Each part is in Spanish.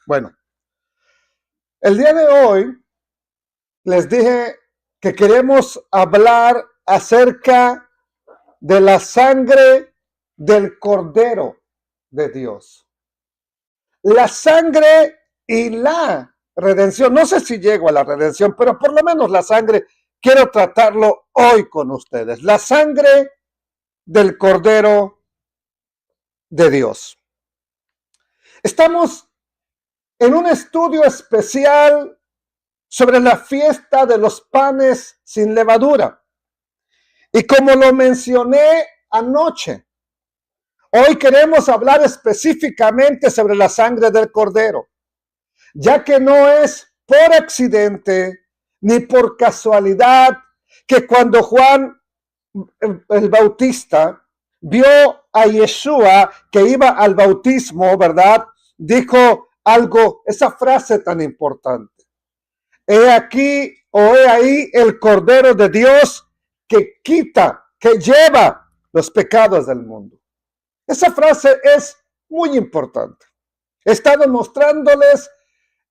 Bueno, el día de hoy les dije que queremos hablar acerca de la sangre del Cordero de Dios. La sangre y la redención. No sé si llego a la redención, pero por lo menos la sangre quiero tratarlo hoy con ustedes. La sangre del Cordero de Dios. Estamos en un estudio especial sobre la fiesta de los panes sin levadura. Y como lo mencioné anoche, hoy queremos hablar específicamente sobre la sangre del Cordero, ya que no es por accidente ni por casualidad que cuando Juan el Bautista vio a Yeshua que iba al bautismo, ¿verdad? Dijo algo, esa frase tan importante. He aquí o he ahí el Cordero de Dios que quita, que lleva los pecados del mundo. Esa frase es muy importante. He estado mostrándoles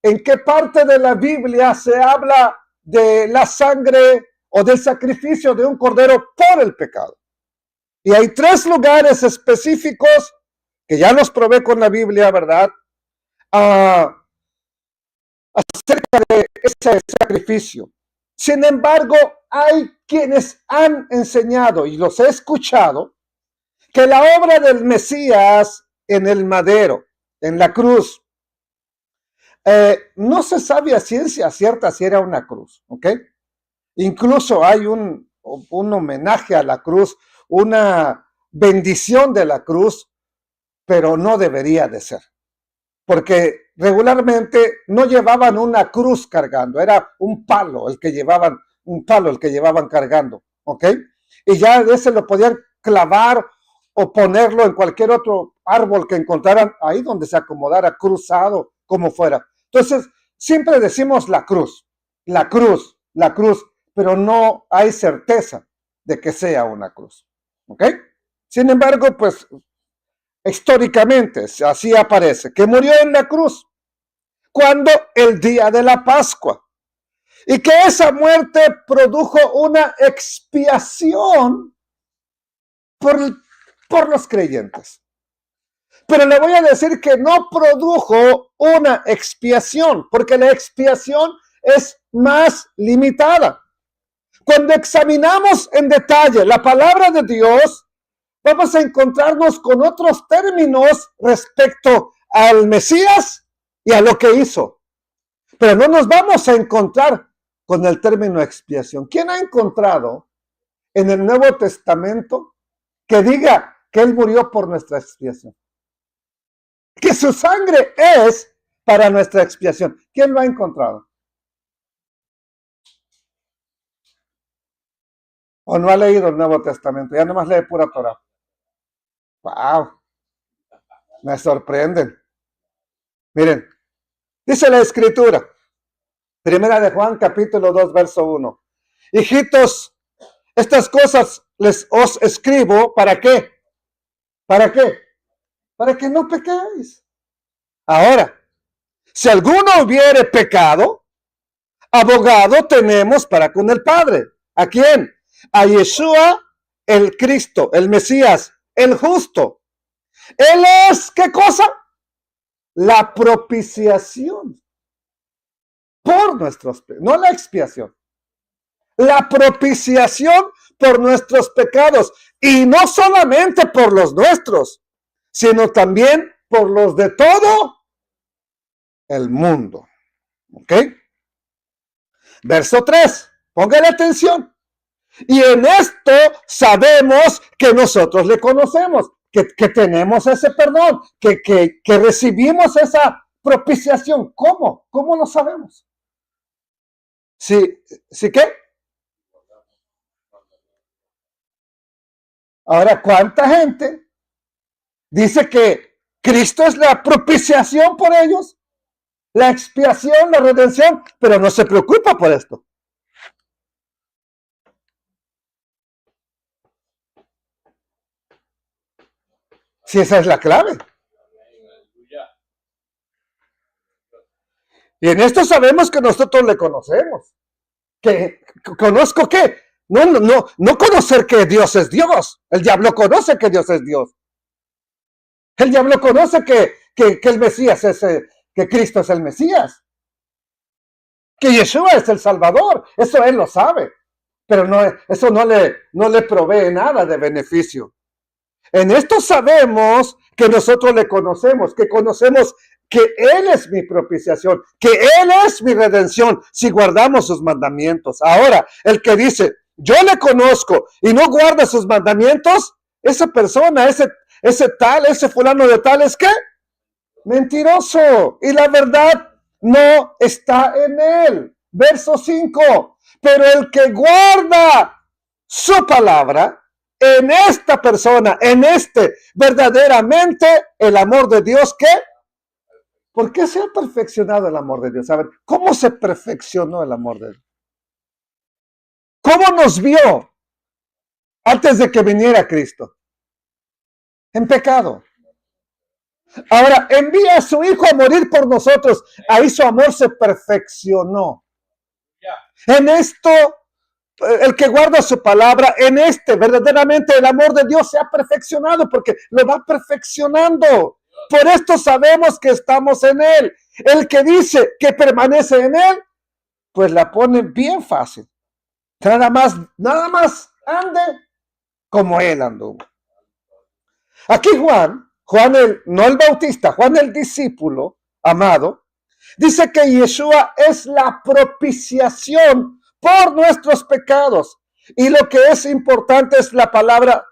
en qué parte de la Biblia se habla de la sangre o del sacrificio de un cordero por el pecado. Y hay 3 lugares específicos que ya los probé con la Biblia, ¿verdad? Acerca de ese sacrificio. Sin embargo, hay quienes han enseñado, y los he escuchado, que la obra del Mesías en el madero, en la cruz, no se sabe a ciencia cierta si era una cruz, ¿ok? Incluso hay un homenaje a la cruz, una bendición de la cruz, pero no debería de ser. Porque regularmente no llevaban una cruz cargando, era un palo el que llevaban cargando, ¿ok? Y ya de ese lo podían clavar o ponerlo en cualquier otro árbol que encontraran ahí donde se acomodara, cruzado, como fuera. Entonces, siempre decimos la cruz, pero no hay certeza de que sea una cruz, ¿ok? Sin embargo, pues históricamente así aparece, que murió en la cruz cuando el día de la Pascua, y que esa muerte produjo una expiación por los creyentes. Pero le voy a decir que no produjo una expiación, porque la expiación es más limitada. Cuando examinamos en detalle la palabra de Dios, vamos a encontrarnos con otros términos respecto al Mesías y a lo que hizo. Pero no nos vamos a encontrar con el término expiación. ¿Quién ha encontrado en el Nuevo Testamento que diga que Él murió por nuestra expiación? Que su sangre es para nuestra expiación. ¿Quién lo ha encontrado? ¿O no ha leído el Nuevo Testamento? Ya nomás lee pura Torah. ¡Wow! Me sorprenden. Miren, dice la Escritura, Primera de Juan, capítulo 2, verso 1. Hijitos, estas cosas os escribo, ¿para qué? ¿Para qué? Para que no pequéis. Ahora, si alguno hubiere pecado, abogado tenemos para con el Padre. ¿A quién? A Yeshua, el Cristo, el Mesías, el justo. Él es, ¿qué cosa? La propiciación por nuestros pecados, no la expiación. La propiciación por nuestros pecados. Y no solamente por los nuestros, sino también por los de todo el mundo. ¿Ok? Verso 3. Póngale atención. Y en esto sabemos que nosotros le conocemos, que tenemos ese perdón, que recibimos esa propiciación. ¿Cómo? ¿Cómo lo sabemos? ¿Sí qué? Ahora, ¿cuánta gente dice que Cristo es la propiciación por ellos? La expiación, la redención, pero no se preocupa por esto. Si esa es la clave. Y en esto sabemos que nosotros le conocemos. ¿Que conozco qué? No conocer que Dios es Dios. El diablo conoce que Dios es Dios. El diablo conoce que el Mesías es, que Cristo es el Mesías. Que Yeshua es el Salvador. Eso él lo sabe. Pero eso no le provee nada de beneficio. En esto sabemos que nosotros le conocemos, que conocemos que Él es mi propiciación, que Él es mi redención, si guardamos sus mandamientos. Ahora, el que dice, yo le conozco y no guarda sus mandamientos, esa persona, ese fulano de tal, ¿es qué? Mentiroso. Y la verdad no está en él. Verso 5. Pero el que guarda su palabra, en esta persona, verdaderamente el amor de Dios, ¿qué? ¿Por qué se ha perfeccionado el amor de Dios? A ver, ¿cómo se perfeccionó el amor de Dios? ¿Cómo nos vio antes de que viniera Cristo? En pecado. Ahora, envía a su Hijo a morir por nosotros. Ahí su amor se perfeccionó. En esto, el que guarda su palabra, verdaderamente el amor de Dios se ha perfeccionado porque lo va perfeccionando. Por esto sabemos que estamos en Él. El que dice que permanece en Él, pues la pone bien fácil. Nada más ande como Él anduvo. Aquí Juan no el bautista, Juan el discípulo amado, dice que Yeshua es la propiciación por nuestros pecados. Y lo que es importante es la palabra,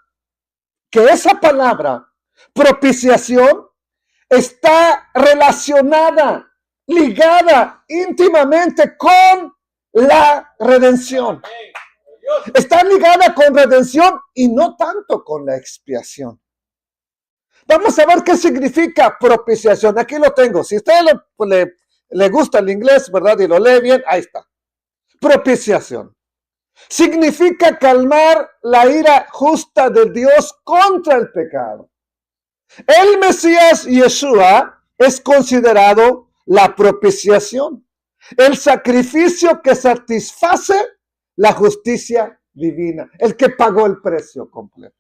que esa palabra, propiciación, está relacionada, ligada íntimamente con la redención. Está ligada con redención y no tanto con la expiación. Vamos a ver qué significa propiciación. Aquí lo tengo. Si a usted le gusta el inglés, ¿verdad? Y lo lee bien, ahí está. Propiciación. Significa calmar la ira justa de Dios contra el pecado. El Mesías Yeshua es considerado la propiciación, el sacrificio que satisface la justicia divina, el que pagó el precio completo.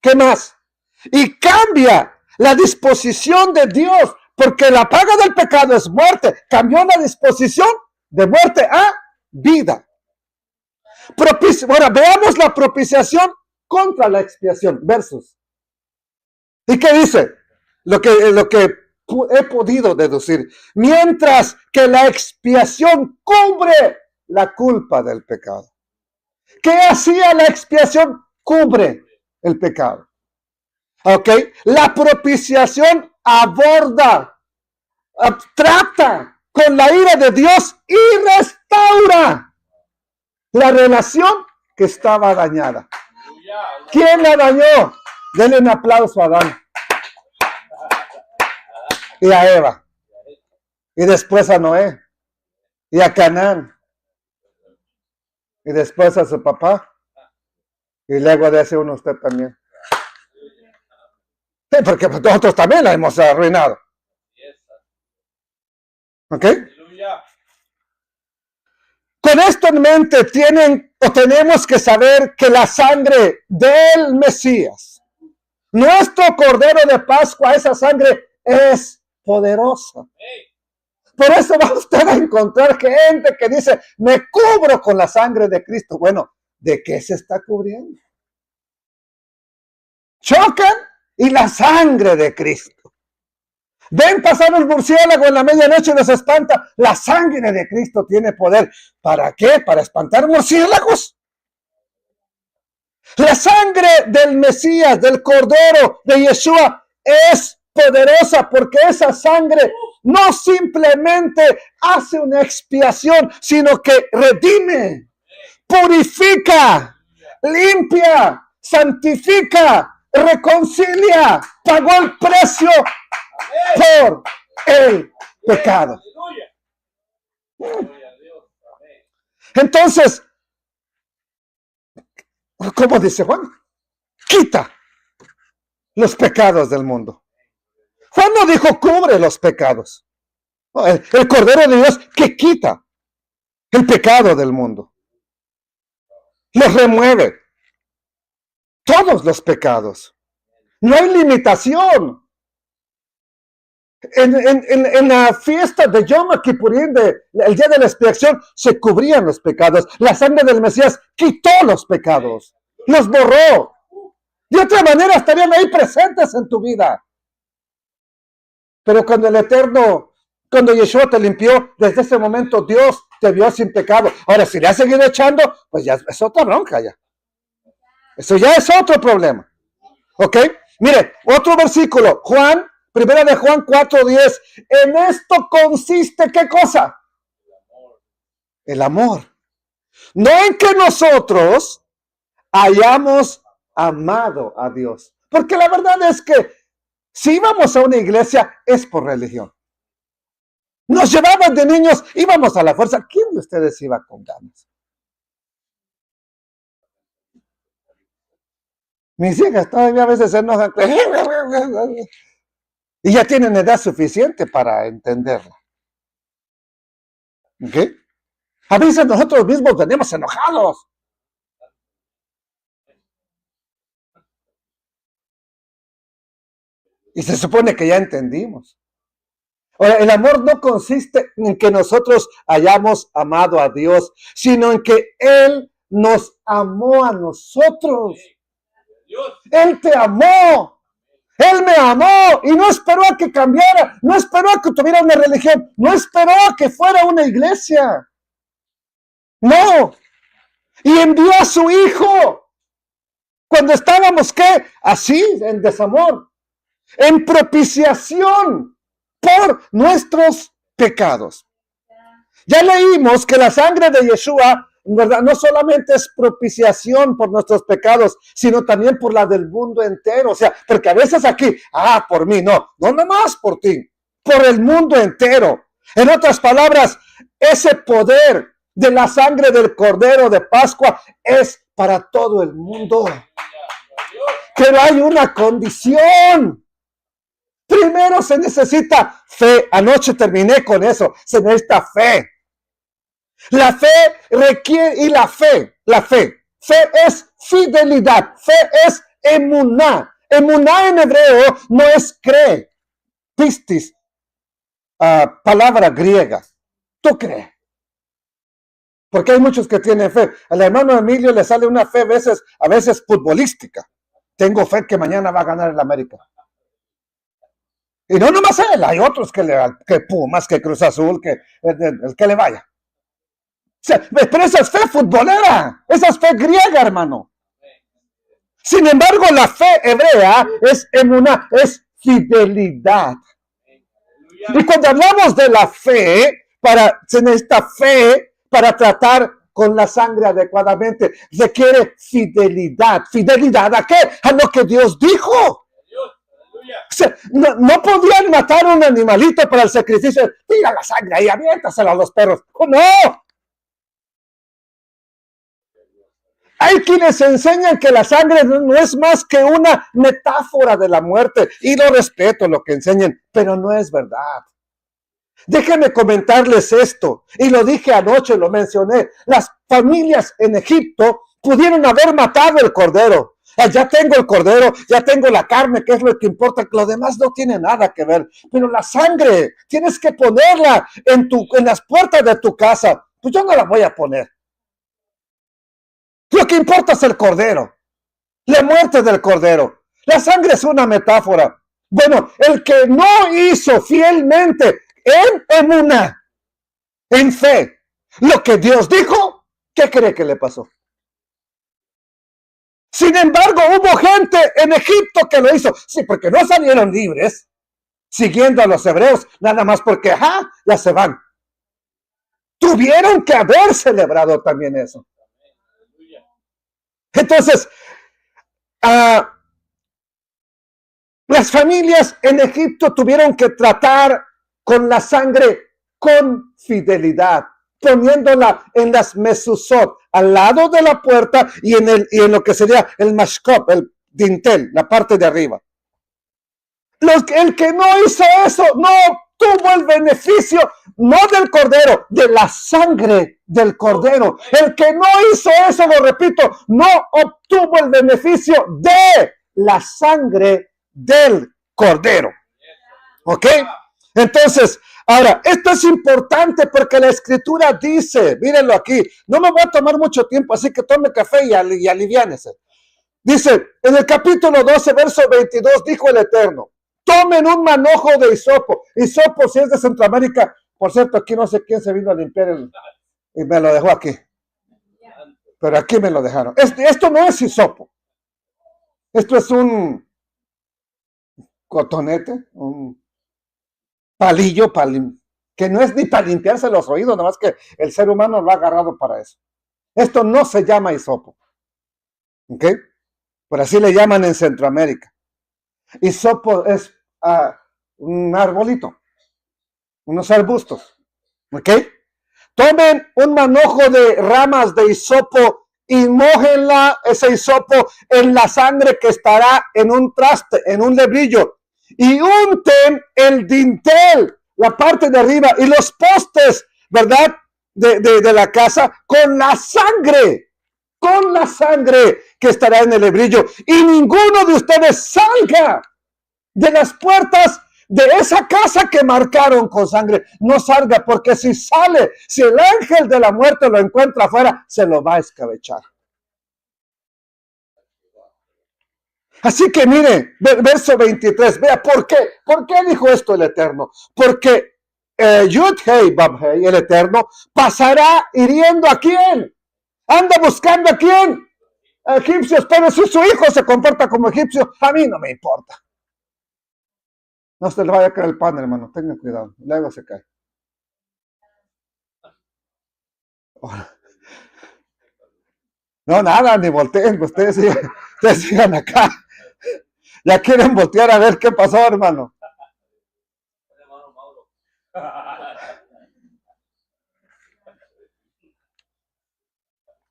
¿Qué más? Y cambia la disposición de Dios, porque la paga del pecado es muerte. Cambió la disposición de muerte a vida. Ahora veamos la propiciación contra la expiación. Versos. ¿Y qué dice? Lo que he podido deducir. Mientras que la expiación cubre la culpa del pecado. ¿Qué hacía la expiación? Cubre el pecado. ¿Ok? La propiciación aborda, trata con la ira de Dios y restaura la relación que estaba dañada. ¿Quién la dañó? Denle un aplauso a Adán y a Eva, y después a Noé, y a Canaán, y después a su papá, y luego de ese uno usted también. Sí, porque nosotros también la hemos arruinado. ¿Ok? Con esto en mente tenemos que saber que la sangre del Mesías, nuestro Cordero de Pascua, esa sangre es poderosa. Por eso va usted a encontrar gente que dice, me cubro con la sangre de Cristo. Bueno, ¿de qué se está cubriendo? Chocan y la sangre de Cristo. Ven pasar el murciélago en la medianoche y los espanta. La sangre de Cristo tiene poder. ¿Para qué? ¿Para espantar murciélagos? La sangre del Mesías, del Cordero, de Yeshua, es poderosa porque esa sangre no simplemente hace una expiación, sino que redime, purifica, limpia, santifica, reconcilia, pagó el precio por el pecado. Entonces, ¿cómo dice Juan? Quita los pecados del mundo. Juan no dijo cubre los pecados. El Cordero de Dios que quita el pecado del mundo. Los remueve. Todos los pecados. No hay limitación. En la fiesta de Yom Kippurín, el día de la expiación, se cubrían los pecados. La sangre del Mesías quitó los pecados. Los borró. De otra manera estarían ahí presentes en tu vida. Pero cuando el Eterno, cuando Yeshua te limpió, desde ese momento Dios te vio sin pecado. Ahora, si le has seguido echando, pues ya es otra bronca ya. Eso ya es otro problema. ¿Ok? Mire, otro versículo. Primera de Juan 4:10. En esto consiste, ¿qué cosa? El amor. No en que nosotros hayamos amado a Dios. Porque la verdad es que si íbamos a una iglesia es por religión. Nos llevaban de niños, íbamos a la fuerza. ¿Quién de ustedes iba con ganas? Mis hijas todavía a veces se enojan. Y ya tienen edad suficiente para entenderla. ¿Ok? A veces nosotros mismos venimos enojados. Y se supone que ya entendimos. Ahora, el amor no consiste en que nosotros hayamos amado a Dios, sino en que Él nos amó a nosotros. Él te amó. Él me amó y no esperó a que cambiara, no esperó a que tuviera una religión, no esperó a que fuera una iglesia. No. Y envió a su hijo. Cuando estábamos, ¿qué? Así, en desamor, en propiciación por nuestros pecados. Ya leímos que la sangre de Yeshua, ¿verdad?, no solamente es propiciación por nuestros pecados, sino también por la del mundo entero. O sea, porque a veces aquí, por mí, no nomás por ti, por el mundo entero. En otras palabras, ese poder de la sangre del Cordero de Pascua es para todo el mundo. Pero hay una condición. Primero se necesita fe. Anoche terminé con eso. Se necesita fe. La fe requiere, y la fe es fidelidad, fe es emuná. Emuná en hebreo no es cree, pistis, palabra griega. Tú crees. Porque hay muchos que tienen fe. Al hermano Emilio le sale una fe a veces futbolística. Tengo fe que mañana va a ganar el América. Y no nomás él, hay otros que Pumas, que Cruz Azul, que el que le vaya. Pero esa es fe futbolera, esa es fe griega, hermano. Sin embargo, la fe hebrea es emuná, es fidelidad. Y cuando hablamos de la fe, se necesita fe para tratar con la sangre adecuadamente. Requiere fidelidad. ¿Fidelidad a qué? A lo que Dios dijo. O sea, no podrían matar un animalito para el sacrificio. Tira la sangre ahí, aviéntasela a los perros. ¡No! Hay quienes enseñan que la sangre no es más que una metáfora de la muerte. Y lo respeto lo que enseñan, pero no es verdad. Déjenme comentarles esto. Y lo dije anoche, lo mencioné. Las familias en Egipto pudieron haber matado el cordero. Ya tengo el cordero, ya tengo la carne, que es lo que importa. Lo demás no tiene nada que ver. Pero la sangre, tienes que ponerla en las puertas de tu casa. Pues yo no la voy a poner. Lo que importa es el cordero, la muerte del cordero. La sangre es una metáfora. Bueno, el que no hizo fielmente en emuná, en fe, lo que Dios dijo, ¿qué cree que le pasó? Sin embargo, hubo gente en Egipto que lo hizo. Sí, porque no salieron libres siguiendo a los hebreos, nada más porque, ya se van. Tuvieron que haber celebrado también eso. Entonces, las familias en Egipto tuvieron que tratar con la sangre con fidelidad, poniéndola en las mezuzot, al lado de la puerta y en lo que sería el mashkop, el dintel, la parte de arriba. El que no hizo eso, no obtuvo el beneficio, no del cordero, de la sangre del cordero. El que no hizo eso, lo repito, no obtuvo el beneficio de la sangre del cordero. ¿Ok? Entonces, ahora, esto es importante porque la escritura dice, mírenlo aquí, no me voy a tomar mucho tiempo, así que tome café y aliviánese. Dice, en el capítulo 12, verso 22, dijo el Eterno, tomen un manojo de hisopo. Hisopo, si es de Centroamérica, por cierto, aquí no sé quién se vino a limpiar y me lo dejó aquí. Pero aquí me lo dejaron. Esto no es hisopo. Esto es un cotonete, un palillo, que no es ni para limpiarse los oídos, nada más que el ser humano lo ha agarrado para eso. Esto no se llama hisopo. ¿Ok? Por así le llaman en Centroamérica. Hisopo es un arbolito, unos arbustos. ¿Ok? Tomen un manojo de ramas de hisopo y mójenla, ese hisopo, en la sangre que estará en un traste, en un lebrillo. Y unten el dintel, la parte de arriba, y los postes, ¿verdad? De la casa con la sangre que estará en el lebrillo. Y ninguno de ustedes salga de las puertas de esa casa que marcaron con sangre. No salga, porque si sale, si el ángel de la muerte lo encuentra afuera, se lo va a escabechar. Así que mire, verso 23, vea por qué. ¿Por qué dijo esto el Eterno? Porque Yud-Hei, Bab-Hei, el Eterno, pasará hiriendo a quién. Anda buscando a quién. A egipcios, pero si su hijo se comporta como egipcio, a mí no me importa. No se le vaya a caer el pan, hermano. Tengan cuidado. Luego se cae. No, nada, ni volteen. Ustedes sigan acá. Ya quieren voltear a ver qué pasó, hermano.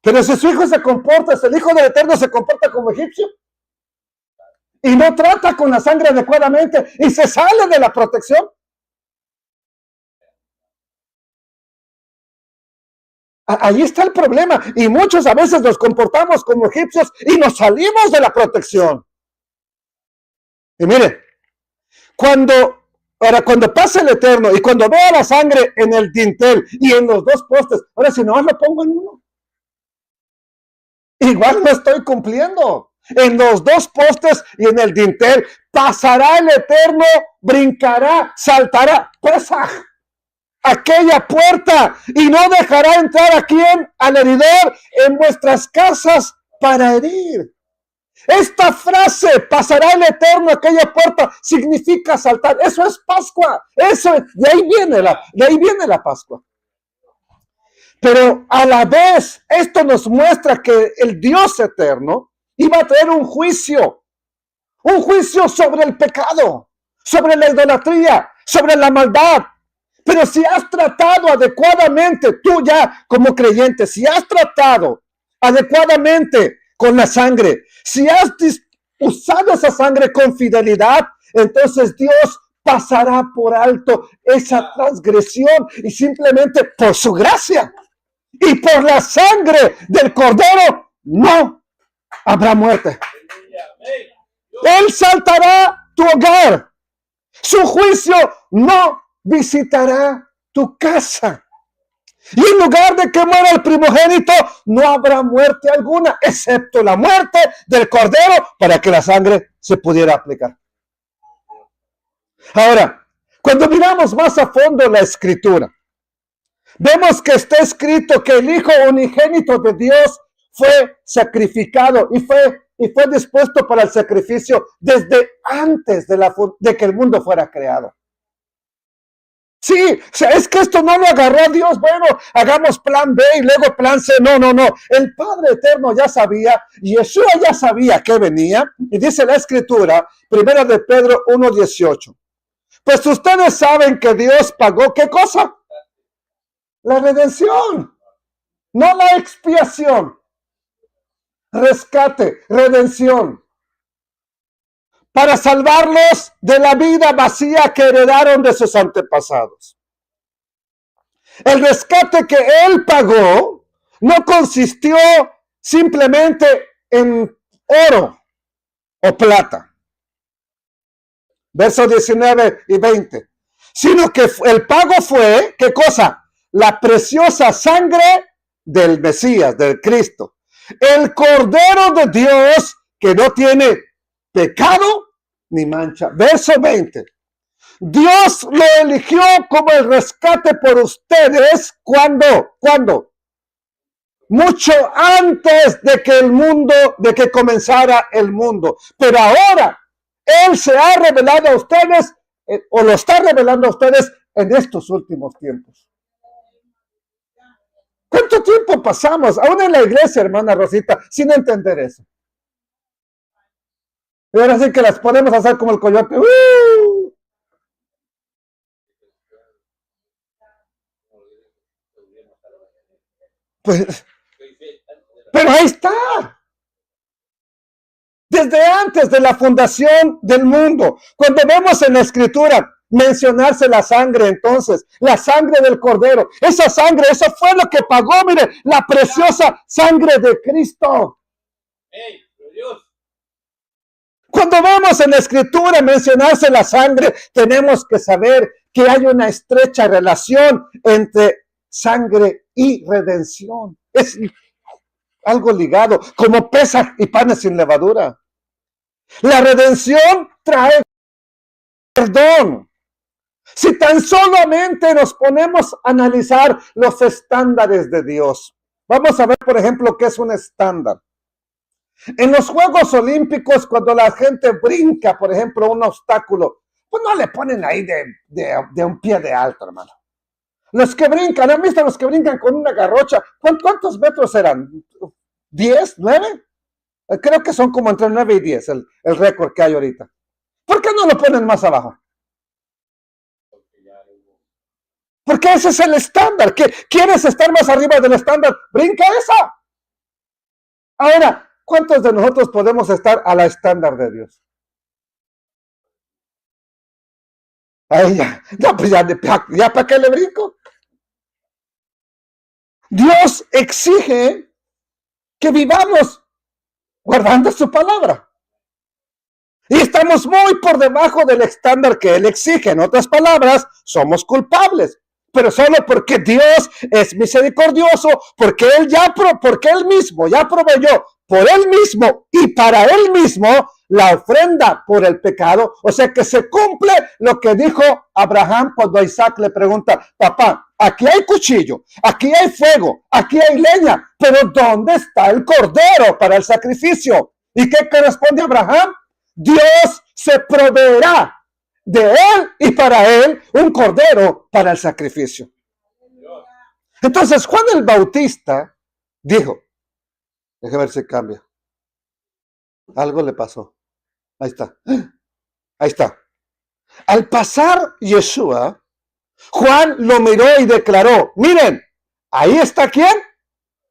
Pero si su hijo se comporta, si el hijo del Eterno se comporta como egipcio y no trata con la sangre adecuadamente y se sale de la protección. Ahí está el problema. Y muchos a veces nos comportamos como egipcios y nos salimos de la protección. Y mire, cuando pasa el Eterno y cuando vea la sangre en el dintel y en los dos postes, ahora si no lo pongo en uno, igual no estoy cumpliendo. En los dos postes y en el dintel pasará el Eterno, brincará, saltará, Pesaj, aquella puerta, y no dejará entrar a quien, al heridor, en vuestras casas para herir. Esta frase, pasará el Eterno aquella puerta, significa saltar. Eso es Pascua. De ahí viene la Pascua. Pero a la vez, esto nos muestra que el Dios eterno iba a traer un juicio sobre el pecado, sobre la idolatría, sobre la maldad. Pero si has tratado adecuadamente, tú ya como creyente, si has tratado adecuadamente con la sangre, si has usado esa sangre con fidelidad, entonces Dios pasará por alto esa transgresión y simplemente por su gracia y por la sangre del Cordero no habrá muerte. Él saltará tu hogar. Su juicio no visitará tu casa. Y en lugar de que muera el primogénito, no habrá muerte alguna, excepto la muerte del Cordero, para que la sangre se pudiera aplicar. Ahora, cuando miramos más a fondo la Escritura, vemos que está escrito que el Hijo unigénito de Dios fue sacrificado y fue dispuesto para el sacrificio desde antes de que el mundo fuera creado. Sí, o sea, es que esto no lo agarró Dios. Bueno, hagamos plan B y luego plan C. No. El Padre Eterno ya sabía, Yeshua ya sabía que venía. Y dice la Escritura, 1 de Pedro 1:18. Pues ustedes saben que Dios pagó, ¿qué cosa? La redención, no la expiación. Rescate, redención. para salvarlos de la vida vacía que heredaron de sus antepasados. El rescate que Él pagó no consistió simplemente en oro o plata. Versos 19 y 20. Sino que el pago fue, ¿qué cosa? La preciosa sangre del Mesías, del Cristo. El Cordero de Dios que no tiene pecado ni mancha. Verso 20. Dios lo eligió como el rescate por ustedes. ¿Cuándo? Mucho antes de que comenzara el mundo. Pero ahora Él se ha revelado a ustedes, o lo está revelando a ustedes en estos últimos tiempos. ¿Cuánto tiempo pasamos, aún en la iglesia, hermana Rosita, sin entender eso? Y ahora sí que las podemos hacer como el coyote. Pues, pero ahí está. Desde antes de la fundación del mundo, cuando vemos en la Escritura mencionarse la sangre, entonces, la sangre del Cordero, esa sangre, eso fue lo que pagó, mire, la preciosa sangre de Cristo. Hey, Dios. Cuando vemos en la Escritura mencionarse la sangre, tenemos que saber que hay una estrecha relación entre sangre y redención. Es algo ligado, como Pesaj y panes sin levadura. La redención trae perdón. Si tan solamente nos ponemos a analizar los estándares de Dios. Vamos a ver, por ejemplo, qué es un estándar. En los Juegos Olímpicos, cuando la gente brinca, por ejemplo, un obstáculo, pues no le ponen ahí de un pie de alto, hermano. Los que brincan, ¿han visto los que brincan con una garrocha? ¿Cuántos metros eran? ¿10? ¿9? Creo que son como entre 9 y 10 el récord que hay ahorita. ¿Por qué no lo ponen más abajo? Porque ese es el estándar. ¿Quieres estar más arriba del estándar? ¡Brinca esa! Ahora, ¿cuántos de nosotros podemos estar a la estándar de Dios? Ahí ya. No, pues ya ¿para qué le brinco? Dios exige que vivamos guardando su palabra. Y estamos muy por debajo del estándar que Él exige. En otras palabras, somos culpables. Pero solo porque Dios es misericordioso, porque Él mismo ya proveyó por Él mismo y para Él mismo la ofrenda por el pecado. O sea que se cumple lo que dijo Abraham cuando Isaac le pregunta: papá, aquí hay cuchillo, aquí hay fuego, aquí hay leña, pero ¿dónde está el cordero para el sacrificio? ¿Y qué corresponde a Abraham? Dios se proveerá de él y para él un cordero para el sacrificio. Entonces Juan el Bautista dijo, déjame ver si cambia. Algo le pasó. Ahí está. Al pasar Yeshua, Juan lo miró y declaró, miren, ahí está ¿quién?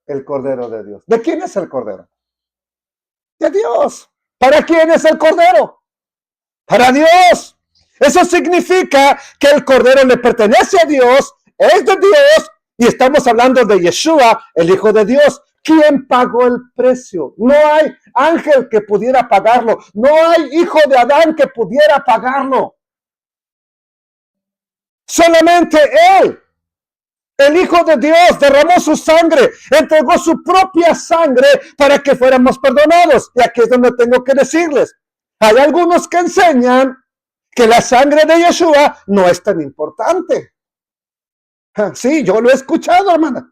El Cordero de Dios. ¿De quién es el Cordero? De Dios. ¿Para quién es el Cordero? Para Dios. Eso significa que el Cordero le pertenece a Dios, es de Dios, y estamos hablando de Yeshua, el Hijo de Dios. ¿Quién pagó el precio? No hay ángel que pudiera pagarlo. No hay hijo de Adán que pudiera pagarlo. Solamente Él, el Hijo de Dios, derramó su sangre, entregó su propia sangre para que fuéramos perdonados. Y aquí es donde tengo que decirles, hay algunos que enseñan que la sangre de Yeshua no es tan importante. Sí, yo lo he escuchado, hermana.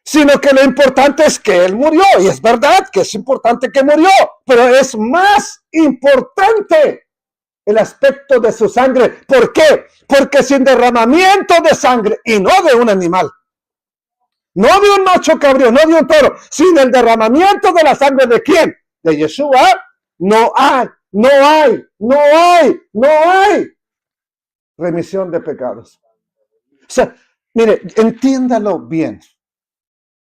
Sino que lo importante es que Él murió. Y es verdad que es importante que murió. Pero es más importante el aspecto de su sangre. ¿Por qué? Porque sin derramamiento de sangre, y no de un animal, no de un macho cabrío, no de un toro, sin el derramamiento de la sangre ¿de quién? De Yeshua, no hay remisión de pecados. O sea, mire, entiéndalo bien.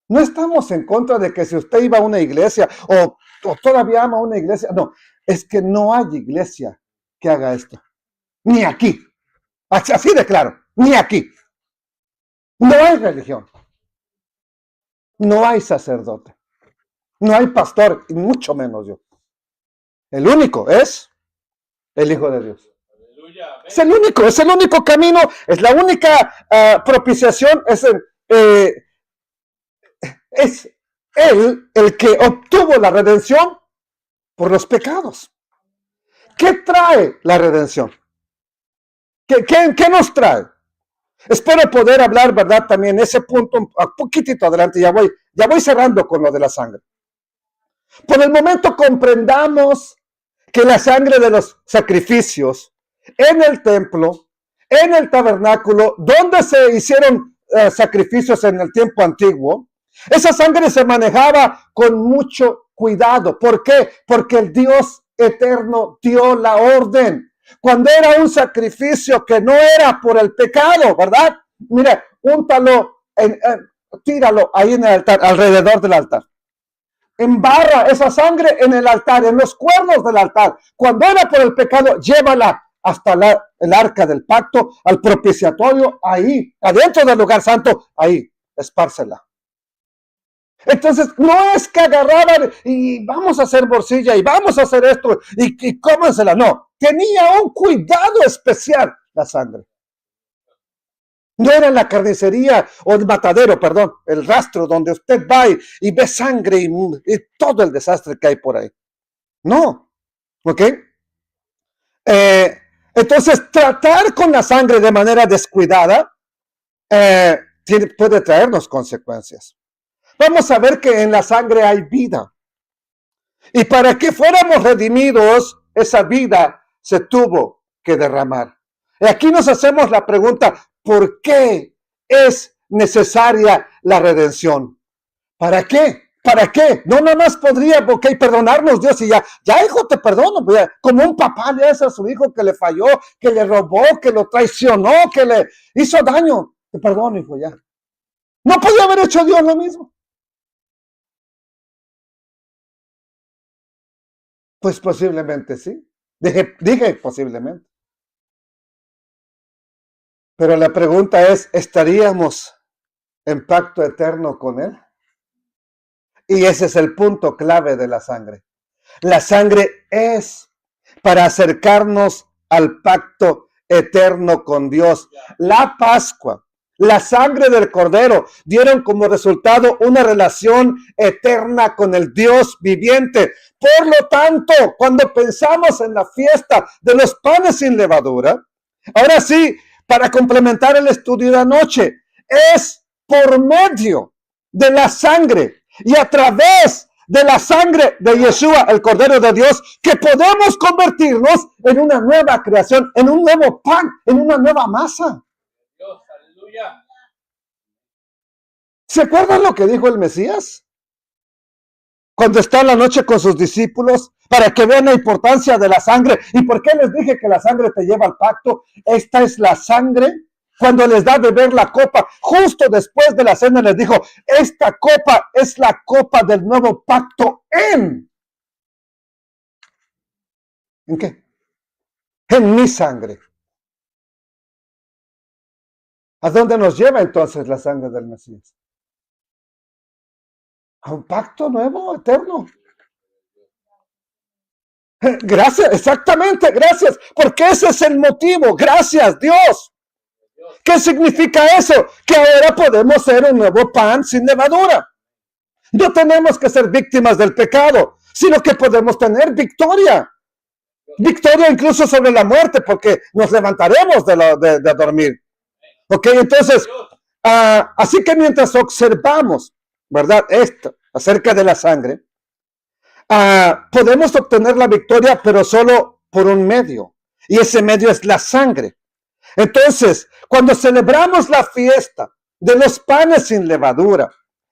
No estamos en contra de que si usted iba a una iglesia o todavía ama una iglesia. No, es que no hay iglesia que haga esto. Ni aquí. Así de claro, ni aquí. No hay religión. No hay sacerdote. No hay pastor, y mucho menos yo. El único es el Hijo de Dios. Es el único camino, es la única propiciación, es Él el que obtuvo la redención por los pecados. ¿Qué trae la redención? ¿Qué nos trae? Espero poder hablar, ¿verdad? También ese punto, un poquitito adelante, ya voy cerrando con lo de la sangre. Por el momento comprendamos que la sangre de los sacrificios en el templo, en el tabernáculo, donde se hicieron sacrificios en el tiempo antiguo, esa sangre se manejaba con mucho cuidado. ¿Por qué? Porque el Dios eterno dio la orden. Cuando era un sacrificio que no era por el pecado, ¿verdad? Mire, úntalo, tíralo ahí en el altar, alrededor del altar. Embarra esa sangre en el altar, en los cuernos del altar. Cuando era por el pecado, llévala hasta el arca del pacto, al propiciatorio, ahí, adentro del lugar santo, ahí, espárcela. Entonces, no es que agarraban y vamos a hacer morcilla y vamos a hacer esto y cómansela. No, tenía un cuidado especial la sangre. No era en la carnicería o el matadero, perdón, el rastro donde usted va y ve sangre y todo el desastre que hay por ahí. No, ¿ok? Entonces, tratar con la sangre de manera descuidada puede traernos consecuencias. Vamos a ver que en la sangre hay vida. Y para que fuéramos redimidos, esa vida se tuvo que derramar. Y aquí nos hacemos la pregunta, ¿por qué es necesaria la redención? ¿Para qué? ¿Para qué? No nada más podría, perdonarnos Dios y ya hijo, te perdono. Como un papá le hace a su hijo que le falló, que le robó, que lo traicionó, que le hizo daño. Te perdono, hijo, ya. ¿No podía haber hecho Dios lo mismo? Pues posiblemente sí. Dije posiblemente. Pero la pregunta es, ¿estaríamos en pacto eterno con Él? Y ese es el punto clave de la sangre. La sangre es para acercarnos al pacto eterno con Dios. La Pascua, la sangre del Cordero dieron como resultado una relación eterna con el Dios viviente. Por lo tanto, cuando pensamos en la fiesta de los panes sin levadura, ahora sí, para complementar el estudio de anoche, es por medio de la sangre y a través de la sangre de Yeshua, el Cordero de Dios, que podemos convertirnos en una nueva creación, en un nuevo pan, en una nueva masa. Dios, aleluya. ¿Se acuerdan lo que dijo el Mesías? Cuando está en la noche con sus discípulos, para que vean la importancia de la sangre. ¿Y por qué les dije que la sangre te lleva al pacto? Esta es la sangre. Cuando les da de beber la copa, justo después de la cena les dijo, esta copa es la copa del nuevo pacto ¿en qué? En mi sangre. ¿A dónde nos lleva entonces la sangre del Mesías? A un pacto nuevo, eterno. Gracias, exactamente, gracias, porque ese es el motivo. Gracias, Dios. ¿Qué significa eso? Que ahora podemos ser un nuevo pan sin levadura. No tenemos que ser víctimas del pecado, sino que podemos tener victoria. Victoria incluso sobre la muerte, porque nos levantaremos de dormir. Ok, entonces, así que mientras observamos, ¿verdad? Esto acerca de la sangre, podemos obtener la victoria, pero solo por un medio. Y ese medio es la sangre. Entonces, cuando celebramos la fiesta de los panes sin levadura,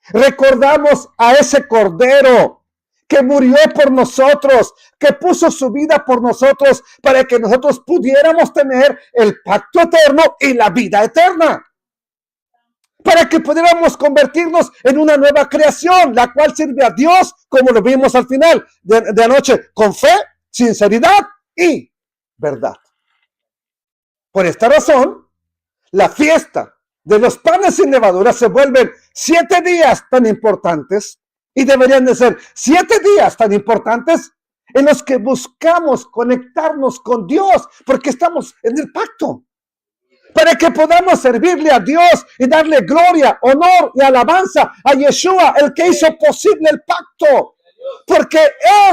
recordamos a ese Cordero que murió por nosotros, que puso su vida por nosotros para que nosotros pudiéramos tener el pacto eterno y la vida eterna. para que pudiéramos convertirnos en una nueva creación, la cual sirve a Dios, como lo vimos al final de anoche, con fe, sinceridad y verdad. Por esta razón, la fiesta de los panes sin levadura se vuelven 7 días tan importantes, y deberían de ser 7 días tan importantes en los que buscamos conectarnos con Dios, porque estamos en el pacto, para que podamos servirle a Dios y darle gloria, honor y alabanza a Yeshua, el que hizo posible el pacto, porque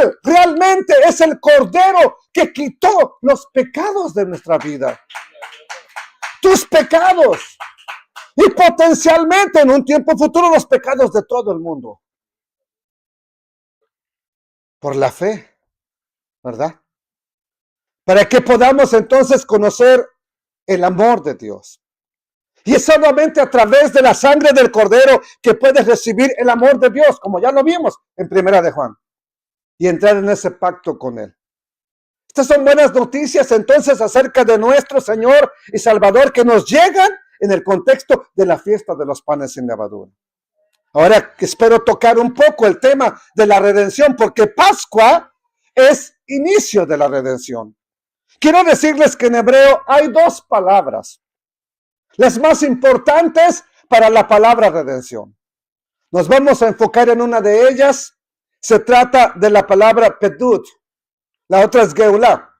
Él realmente es el Cordero que quitó los pecados de nuestra vida, tus pecados, y potencialmente en un tiempo futuro los pecados de todo el mundo, por la fe, ¿verdad? Para que podamos entonces conocer el amor de Dios. Y es solamente a través de la sangre del Cordero que puedes recibir el amor de Dios, como ya lo vimos en Primera de Juan, y entrar en ese pacto con Él. Estas son buenas noticias entonces acerca de nuestro Señor y Salvador que nos llegan en el contexto de la fiesta de los panes sin levadura. Ahora espero tocar un poco el tema de la redención, porque Pascua es inicio de la redención. Quiero decirles que en hebreo hay 2 palabras, las más importantes para la palabra redención. Nos vamos a enfocar en una de ellas. Se trata de la palabra pedut. La otra es geulá.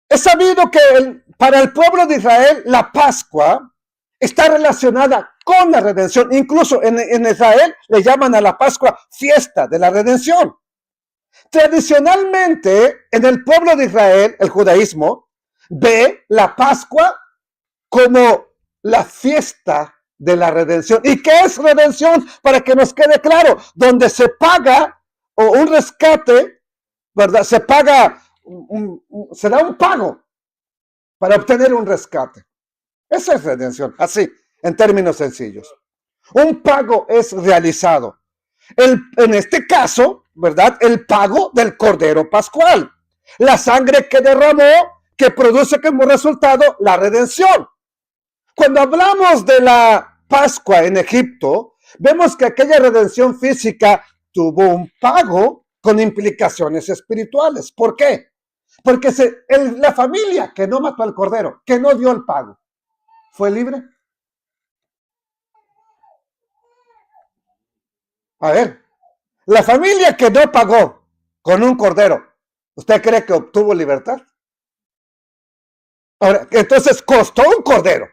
Es sabido que para el pueblo de Israel la Pascua está relacionada con la redención. Incluso en Israel le llaman a la Pascua fiesta de la redención. Tradicionalmente, en el pueblo de Israel, el judaísmo ve la Pascua como la fiesta de la redención. ¿Y qué es redención? Para que nos quede claro, donde se paga o un rescate, ¿verdad? Se paga, se da un pago para obtener un rescate. Esa es redención, así, en términos sencillos. Un pago es realizado. En este caso, ¿verdad? El pago del Cordero Pascual. La sangre que derramó, que produce como resultado la redención. Cuando hablamos de la Pascua en Egipto, vemos que aquella redención física tuvo un pago con implicaciones espirituales. ¿Por qué? Porque la familia que no mató al Cordero, que no dio el pago, ¿fue libre? A ver, la familia que no pagó con un cordero, ¿usted cree que obtuvo libertad? Ahora, entonces costó un cordero.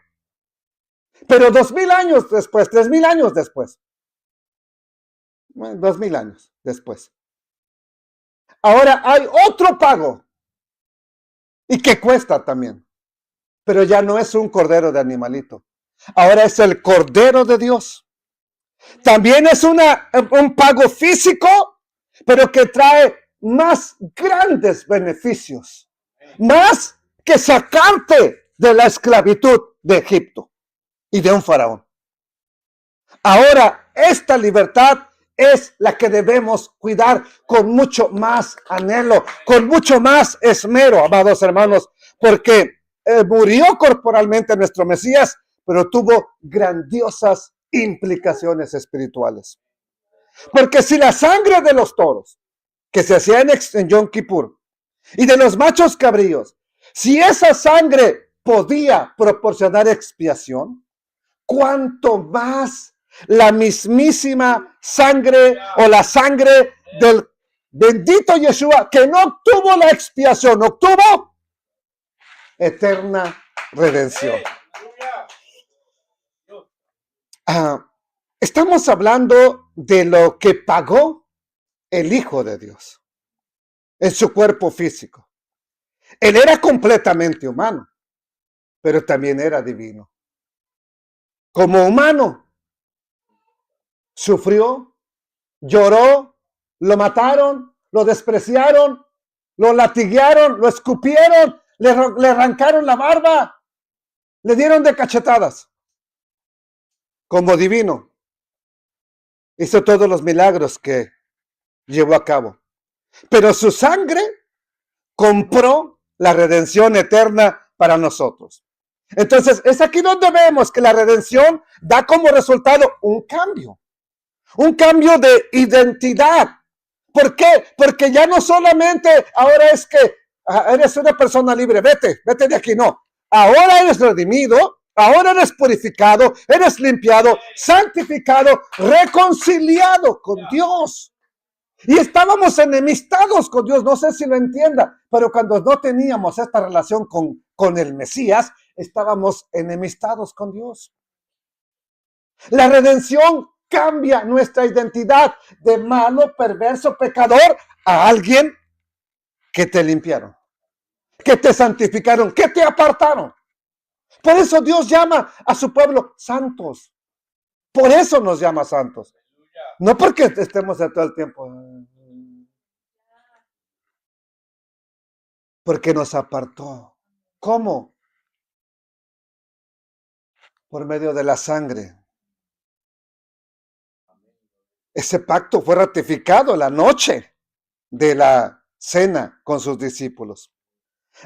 Pero 2000 años después, 3000 años después, 2000 años después, ahora hay otro pago y que cuesta también, pero ya no es un cordero de animalito, ahora es el Cordero de Dios. También es un pago físico, pero que trae más grandes beneficios, más que sacarte de la esclavitud de Egipto y de un faraón. Ahora, esta libertad es la que debemos cuidar con mucho más anhelo, con mucho más esmero, amados hermanos, porque murió corporalmente nuestro Mesías, pero tuvo grandiosas implicaciones espirituales. Porque si la sangre de los toros que se hacía en Yom Kippur y de los machos cabríos, si esa sangre podía proporcionar expiación, ¿cuánto más la mismísima sangre o la sangre del bendito Yeshua, que no obtuvo la expiación, obtuvo eterna redención? Estamos hablando de lo que pagó el Hijo de Dios en su cuerpo físico. Él era completamente humano, pero también era divino. Como humano, sufrió, lloró, lo mataron, lo despreciaron, lo latiguearon, lo escupieron, le arrancaron la barba, le dieron de cachetadas. Como divino, hizo todos los milagros que llevó a cabo. Pero su sangre compró la redención eterna para nosotros. Entonces, es aquí donde vemos que la redención da como resultado un cambio de identidad. ¿Por qué? Porque ya no solamente ahora es que eres una persona libre, vete de aquí, no. Ahora eres redimido, ahora eres purificado, eres limpiado, santificado, reconciliado con Dios. Y estábamos enemistados con Dios, no sé si lo entienda, pero cuando no teníamos esta relación con el Mesías, estábamos enemistados con Dios. La redención cambia nuestra identidad de malo, perverso, pecador a alguien que te limpiaron, que te santificaron, que te apartaron. Por eso Dios llama a su pueblo santos. Por eso nos llama santos. No porque estemos de todo el tiempo. Porque nos apartó. ¿Cómo? Por medio de la sangre. Ese pacto fue ratificado la noche de la cena con sus discípulos.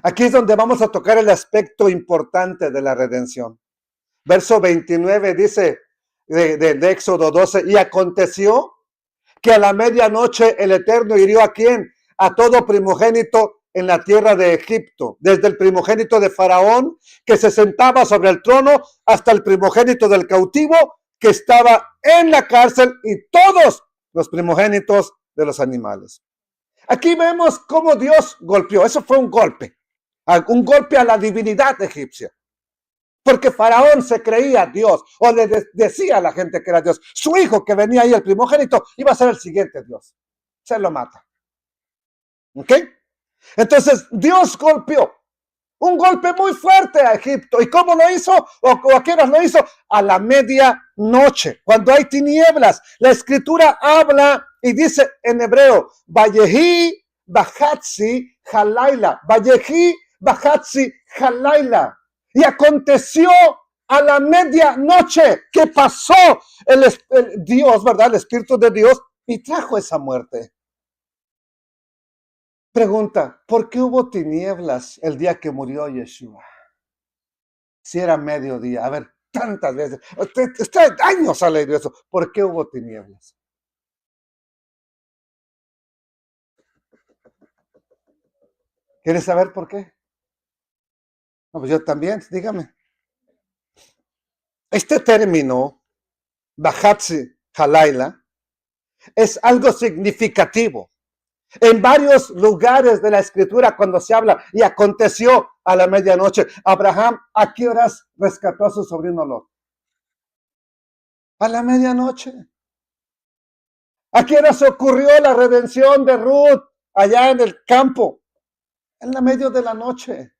Aquí es donde vamos a tocar el aspecto importante de la redención. Verso 29 dice de Éxodo 12, y aconteció que a la medianoche el Eterno hirió ¿a quién? A todo primogénito en la tierra de Egipto, desde el primogénito de Faraón, que se sentaba sobre el trono, hasta el primogénito del cautivo, que estaba en la cárcel, y todos los primogénitos de los animales. Aquí vemos cómo Dios golpeó, eso fue un golpe a la divinidad egipcia. Porque Faraón se creía Dios, o le decía a la gente que era Dios. Su hijo que venía ahí, el primogénito, iba a ser el siguiente Dios. Se lo mata. ¿Ok? Entonces Dios golpeó. Un golpe muy fuerte a Egipto. ¿Y cómo lo hizo? ¿O a qué horas lo hizo? A la medianoche, cuando hay tinieblas. La escritura habla y dice en hebreo, Vayehi Bahatzi Halaila. Vayehi Bahatzi Halaila. Y aconteció a la medianoche que pasó el Dios, ¿verdad? El Espíritu de Dios y trajo esa muerte. Pregunta, ¿por qué hubo tinieblas el día que murió Yeshua? Si era mediodía, a ver, tantas veces, usted años ha leído eso, ¿por qué hubo tinieblas? ¿Quieres saber por qué? No, pues yo también, dígame. Este término, Bahatzi Halaila, es algo significativo. En varios lugares de la escritura, cuando se habla, y aconteció a la medianoche, Abraham, ¿a qué horas rescató a su sobrino Lot? A la medianoche. ¿A qué horas ocurrió la redención de Ruth allá en el campo? En la medio de la noche.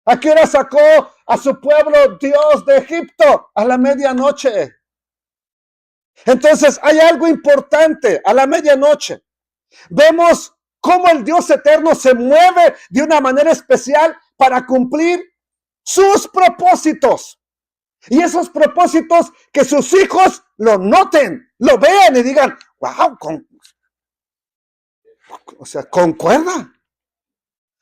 ¿A qué hora sacó a su pueblo Dios de Egipto? A la medianoche. Entonces hay algo importante a la medianoche. Vemos cómo el Dios eterno se mueve de una manera especial para cumplir sus propósitos. Y esos propósitos que sus hijos lo noten, lo vean y digan, wow, concuerda.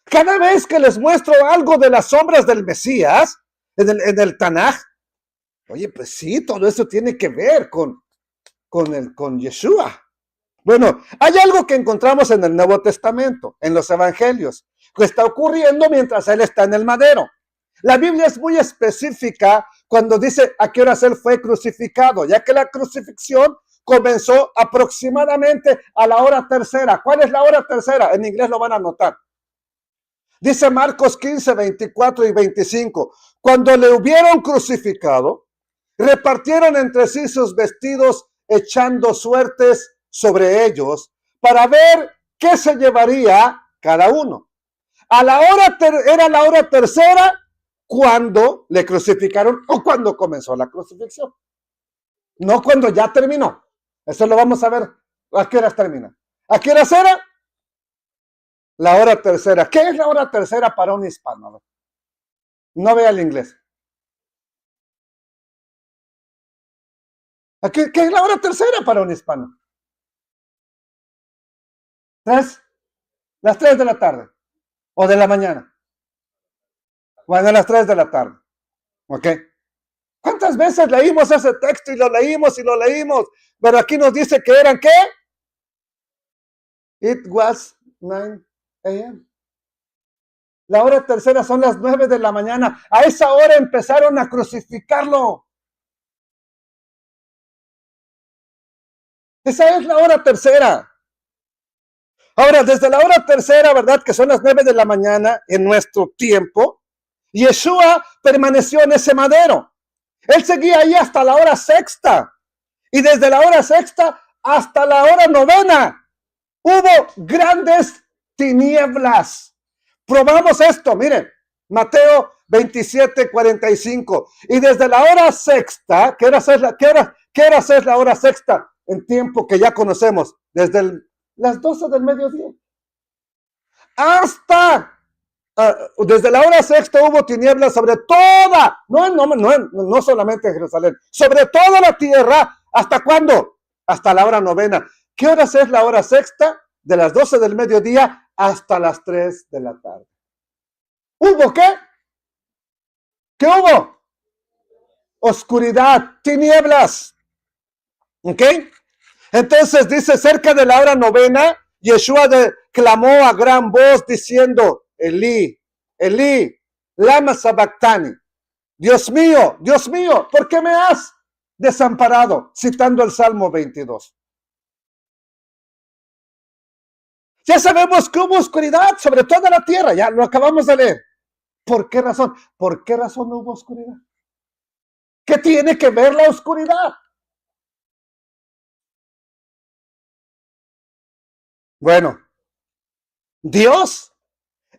Cada vez que les muestro algo de las sombras del Mesías, en el Tanaj, oye, pues sí, todo eso tiene que ver con Yeshua. Bueno, hay algo que encontramos en el Nuevo Testamento, en los Evangelios, que está ocurriendo mientras él está en el madero. La Biblia es muy específica cuando dice a qué horas él fue crucificado, ya que la crucifixión comenzó aproximadamente a la hora tercera. ¿Cuál es la hora tercera? En inglés lo van a anotar. Dice Marcos 15, 24 y 25. Cuando le hubieron crucificado, repartieron entre sí sus vestidos, echando suertes sobre ellos para ver qué se llevaría cada uno. Era la hora tercera cuando le crucificaron o cuando comenzó la crucifixión. No cuando ya terminó. Eso lo vamos a ver a qué horas termina. ¿A qué horas era? La hora tercera. ¿Qué es la hora tercera para un hispano? No vea el inglés. ¿Qué es la hora tercera para un hispano? Las 3 de la tarde o de la mañana. Bueno, a las 3 de la tarde. ¿Ok? ¿Cuántas veces leímos ese texto y lo leímos y lo leímos? Pero aquí nos dice que eran ¿qué? It was 9 a.m. La hora tercera son las 9 de la mañana. A esa hora empezaron a crucificarlo. Esa es la hora tercera. Ahora, desde la hora tercera, ¿verdad? Que son las 9 de la mañana en nuestro tiempo, Yeshua permaneció en ese madero. Él seguía ahí hasta la hora sexta. Y desde la hora sexta hasta la hora novena hubo grandes tinieblas. Probamos esto, miren, Mateo 27:45. Y desde la hora sexta, ¿qué hora es la hora sexta? En tiempo que ya conocemos, desde las 12 del mediodía. Hasta, desde la hora sexta hubo tinieblas sobre toda, no solamente en Jerusalén, sobre toda la tierra. ¿Hasta cuándo? Hasta la hora novena. ¿Qué horas es la hora sexta? De las 12 del mediodía hasta las 3 de la tarde. ¿Hubo qué? ¿Qué hubo? Oscuridad, tinieblas. ¿Ok? Entonces dice, cerca de la hora novena, Yeshua clamó a gran voz diciendo, Elí, Elí, lama sabactani. Dios mío, ¿por qué me has desamparado? Citando el Salmo 22. Ya sabemos que hubo oscuridad sobre toda la tierra, ya lo acabamos de leer. ¿Por qué razón? ¿Por qué razón no hubo oscuridad? ¿Qué tiene que ver la oscuridad? Bueno, Dios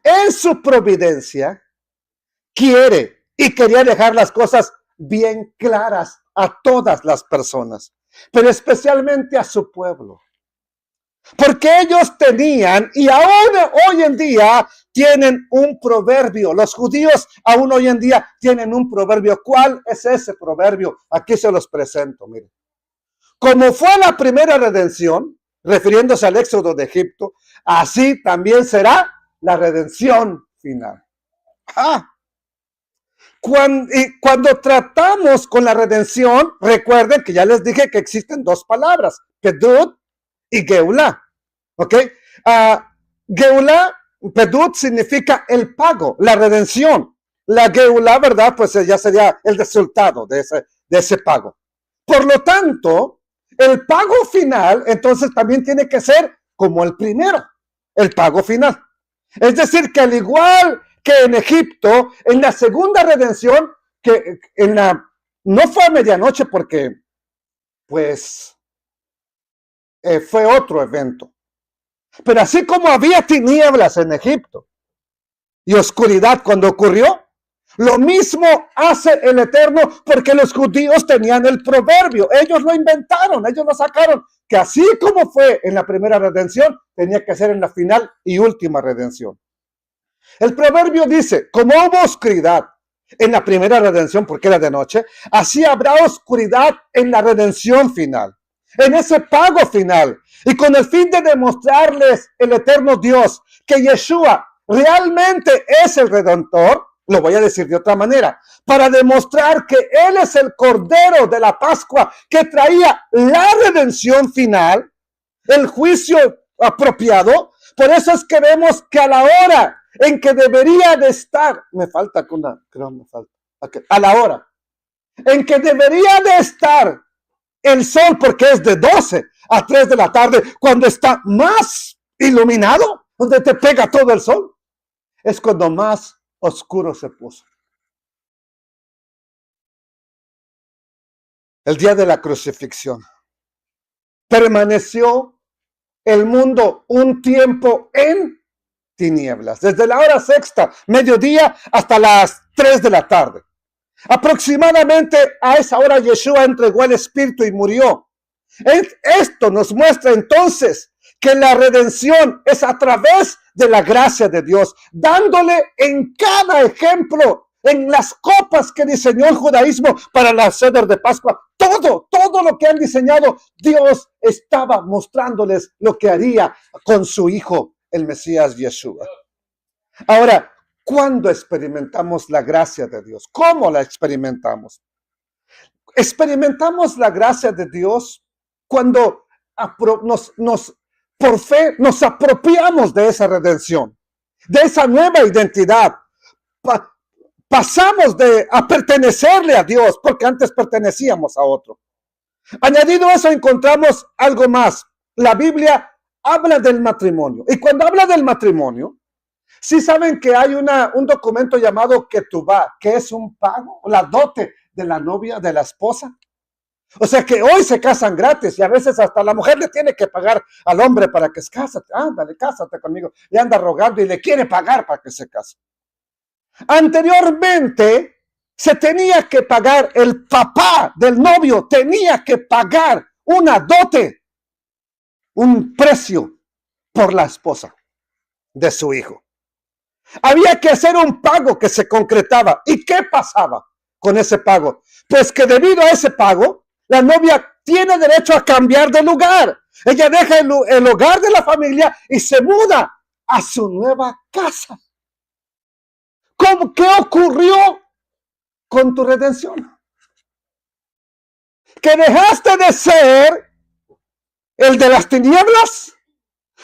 en su providencia quiere y quería dejar las cosas bien claras a todas las personas, pero especialmente a su pueblo. Porque ellos tenían, y aún hoy en día tienen un proverbio. Los judíos aún hoy en día tienen un proverbio. ¿Cuál es ese proverbio? Aquí se los presento, miren. Como fue la primera redención, refiriéndose al éxodo de Egipto, así también será la redención final. Cuando tratamos con la redención, recuerden que ya les dije que existen dos palabras, pedut y geulá. ¿Ok? Geulá, pedut significa el pago, la redención. La geulá, ¿verdad? Pues ya sería el resultado de ese pago. Por lo tanto, el pago final, entonces también tiene que ser como el primero, el pago final. Es decir, que al igual que en Egipto, en la segunda redención, que no fue a medianoche porque, pues, fue otro evento. Pero así como había tinieblas en Egipto y oscuridad cuando ocurrió, lo mismo hace el Eterno porque los judíos tenían el proverbio. Ellos lo inventaron, ellos lo sacaron. Que así como fue en la primera redención, tenía que ser en la final y última redención. El proverbio dice, como hubo oscuridad en la primera redención porque era de noche, así habrá oscuridad en la redención final, en ese pago final. Y con el fin de demostrarles el eterno Dios que Yeshua realmente es el Redentor, lo voy a decir de otra manera, para demostrar que Él es el Cordero de la Pascua que traía la redención final, el juicio apropiado. Por eso es que vemos que a la hora en que debería de estar, a la hora en que debería de estar el sol, porque es de 12 a 3 de la tarde, cuando está más iluminado, donde te pega todo el sol, es cuando más oscuro se puso. El día de la crucifixión. Permaneció el mundo un tiempo en tinieblas, desde la hora sexta, mediodía, hasta las 3 de la tarde. Aproximadamente a esa hora Yeshua entregó el Espíritu y murió. Esto nos muestra entonces que la redención es a través de la gracia de Dios, dándole en cada ejemplo, en las copas que diseñó el judaísmo para la ceder de Pascua, todo lo que han diseñado, Dios estaba mostrándoles lo que haría con su Hijo, el Mesías Yeshua. Ahora, ¿Cuándo experimentamos la gracia de Dios? ¿Cómo la experimentamos? Experimentamos la gracia de Dios cuando por fe nos apropiamos de esa redención, de esa nueva identidad. Pasamos a pertenecerle a Dios, porque antes pertenecíamos a otro. Añadido a eso, encontramos algo más. La Biblia habla del matrimonio. Y cuando habla del matrimonio, sí saben que hay un documento llamado ketubá, que es un pago, la dote de la novia, de la esposa. O sea que hoy se casan gratis y a veces hasta la mujer le tiene que pagar al hombre para que se case. Ándale, cásate conmigo. Y anda rogando y le quiere pagar para que se case. Anteriormente se tenía que pagar, el papá del novio tenía que pagar una dote, un precio por la esposa de su hijo. Había que hacer un pago que se concretaba. ¿Y qué pasaba con ese pago? Pues que debido a ese pago, la novia tiene derecho a cambiar de lugar. Ella deja el hogar de la familia y se muda a su nueva casa. ¿Qué ocurrió con tu redención? Que dejaste de ser el de las tinieblas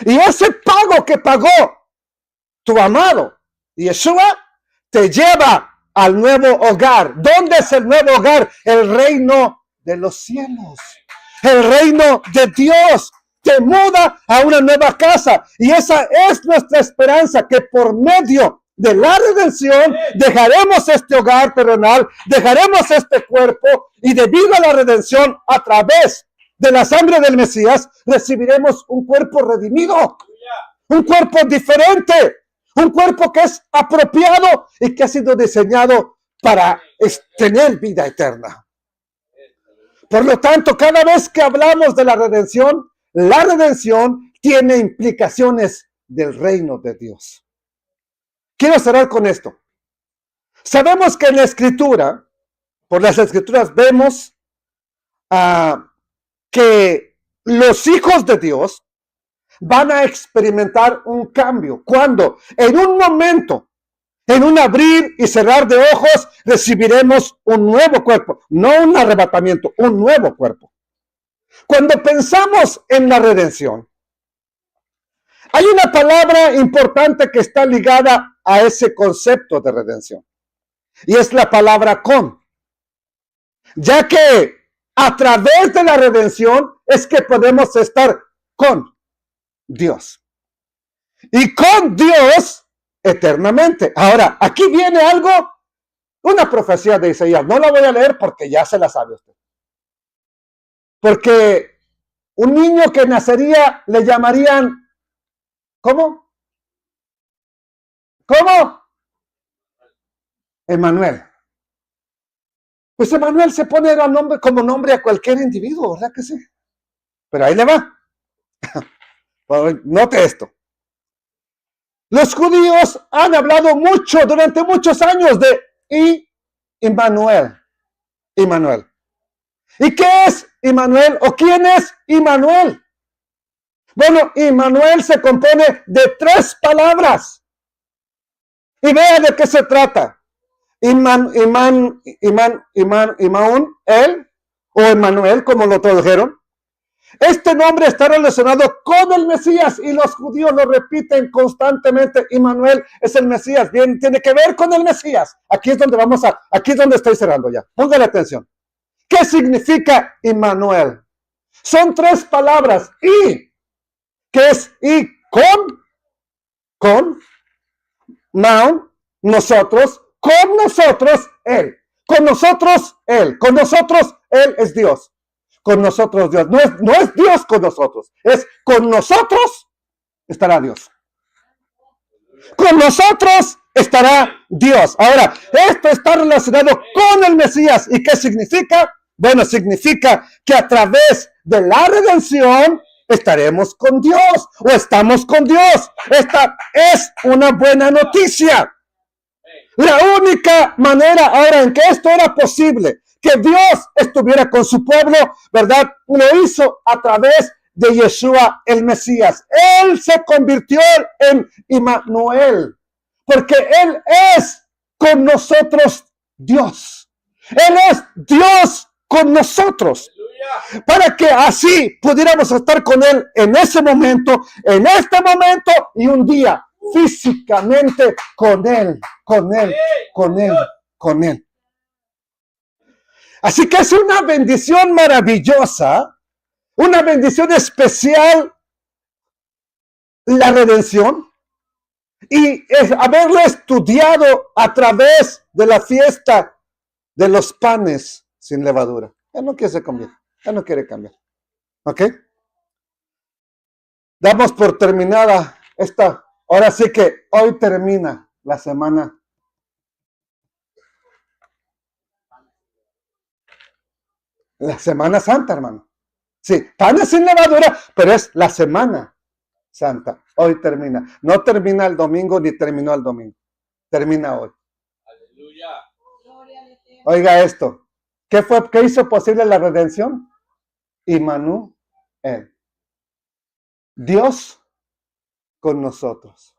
y ese pago que pagó tu amado Yeshua te lleva al nuevo hogar. ¿Dónde es el nuevo hogar? El reino de los cielos, el reino de Dios. Te muda a una nueva casa y esa es nuestra esperanza, que por medio de la redención dejaremos este hogar terrenal, dejaremos este cuerpo y debido a la redención a través de la sangre del Mesías recibiremos un cuerpo redimido, un cuerpo diferente, un cuerpo que es apropiado y que ha sido diseñado para tener vida eterna. Por lo tanto, cada vez que hablamos de la redención tiene implicaciones del reino de Dios. Quiero cerrar con esto. Sabemos que en la Escritura, por las Escrituras vemos que los hijos de Dios van a experimentar un cambio. Cuando en un momento, en un abrir y cerrar de ojos, recibiremos un nuevo cuerpo, no un arrebatamiento, un nuevo cuerpo. Cuando pensamos en la redención, hay una palabra importante que está ligada a ese concepto de redención, y es la palabra con. Ya que a través de la redención es que podemos estar con Dios. Y con Dios eternamente. Ahora, aquí viene algo, una profecía de Isaías. No la voy a leer porque ya se la sabe usted. Porque un niño que nacería le llamarían, ¿cómo? ¿Cómo? Emanuel. Pues Emanuel se pone como nombre a cualquier individuo, ¿verdad que sí? Pero ahí le va. Note esto. Los judíos han hablado mucho durante muchos años de Immanuel. Immanuel. ¿Y qué es Immanuel o quién es Immanuel? Bueno, Immanuel se compone de 3 palabras. Y vea de qué se trata. Imaún, él, o Emmanuel, como lo tradujeron. Este nombre está relacionado con el Mesías y los judíos lo repiten constantemente. Immanuel es el Mesías, bien, tiene que ver con el Mesías. Aquí es donde estoy cerrando ya. Póngale atención. ¿Qué significa Immanuel? Son 3 palabras. Y, que es y con, maun, nosotros, con nosotros, él. Con nosotros, él. Con nosotros, él es Dios. Con nosotros, Dios. No es Dios con nosotros. Es con nosotros estará Dios. Con nosotros estará Dios. Ahora, esto está relacionado con el Mesías. ¿Y qué significa? Bueno, significa que a través de la redención estaremos con Dios o estamos con Dios. Esta es una buena noticia. La única manera ahora en que esto era posible, que Dios estuviera con su pueblo, ¿verdad? Lo hizo a través de Yeshua el Mesías. Él se convirtió en Immanuel. porque Él es con nosotros Dios. Él es Dios con nosotros. Para que así pudiéramos estar con Él en ese momento, en este momento y un día físicamente con Él, con Él, con Él, con Él. Así que es una bendición maravillosa, una bendición especial, la redención, y es haberlo estudiado a través de la fiesta de los panes sin levadura. Él no quiere cambiar, Él no quiere cambiar. ¿Ok? Damos por terminada esta. Ahora sí que hoy termina la semana. La Semana Santa, hermano. Sí, panes sin levadura, pero es la Semana Santa. Hoy termina. No termina el domingo ni terminó el domingo. Termina hoy. Aleluya. Oiga esto. ¿Qué hizo posible la redención? Immanuel. Dios con nosotros.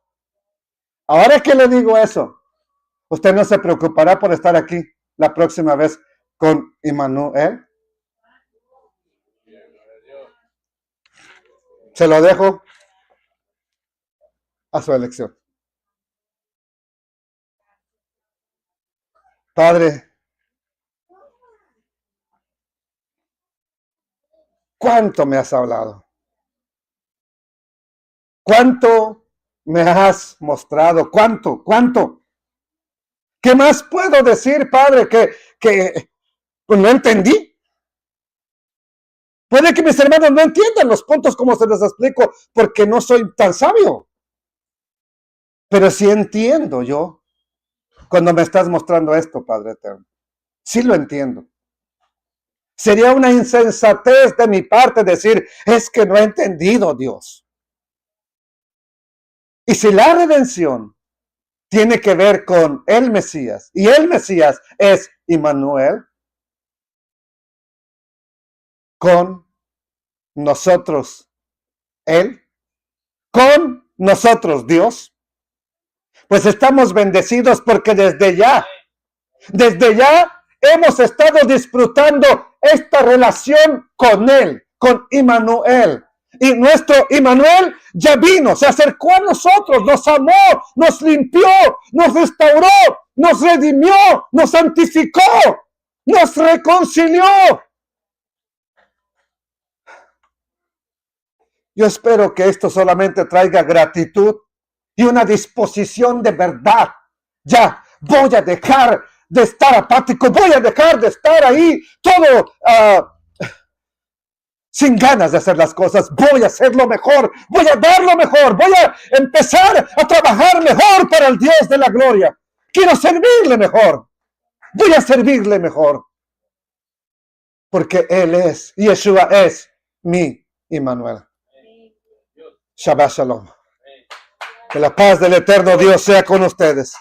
Ahora que le digo eso, usted no se preocupará por estar aquí la próxima vez con Immanuel. Se lo dejo a su elección. Padre, ¿cuánto me has hablado? ¿Cuánto me has mostrado? ¿Cuánto? ¿Qué más puedo decir, Padre, que pues no entendí? Puede que mis hermanos no entiendan los puntos como se los explico, porque no soy tan sabio. Pero sí entiendo yo cuando me estás mostrando esto, Padre eterno. Sí lo entiendo. Sería una insensatez de mi parte decir, es que no he entendido, Dios. Y si la redención tiene que ver con el Mesías, y el Mesías es Immanuel, con nosotros, Él, con nosotros, Dios, pues estamos bendecidos porque desde ya hemos estado disfrutando esta relación con Él, con Immanuel. Y nuestro Immanuel ya vino, se acercó a nosotros, nos amó, nos limpió, nos restauró, nos redimió, nos santificó, nos reconcilió. Yo espero que esto solamente traiga gratitud y una disposición de verdad. Ya, voy a dejar de estar apático, voy a dejar de estar ahí todo sin ganas de hacer las cosas. Voy a hacerlo mejor, voy a dar lo mejor, voy a empezar a trabajar mejor para el Dios de la gloria. Quiero servirle mejor, voy a servirle mejor. Porque Él es, Yeshua es mi Immanuel. Shabbat Shalom. Que la paz del eterno Dios sea con ustedes.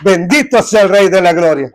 Bendito sea el Rey de la Gloria.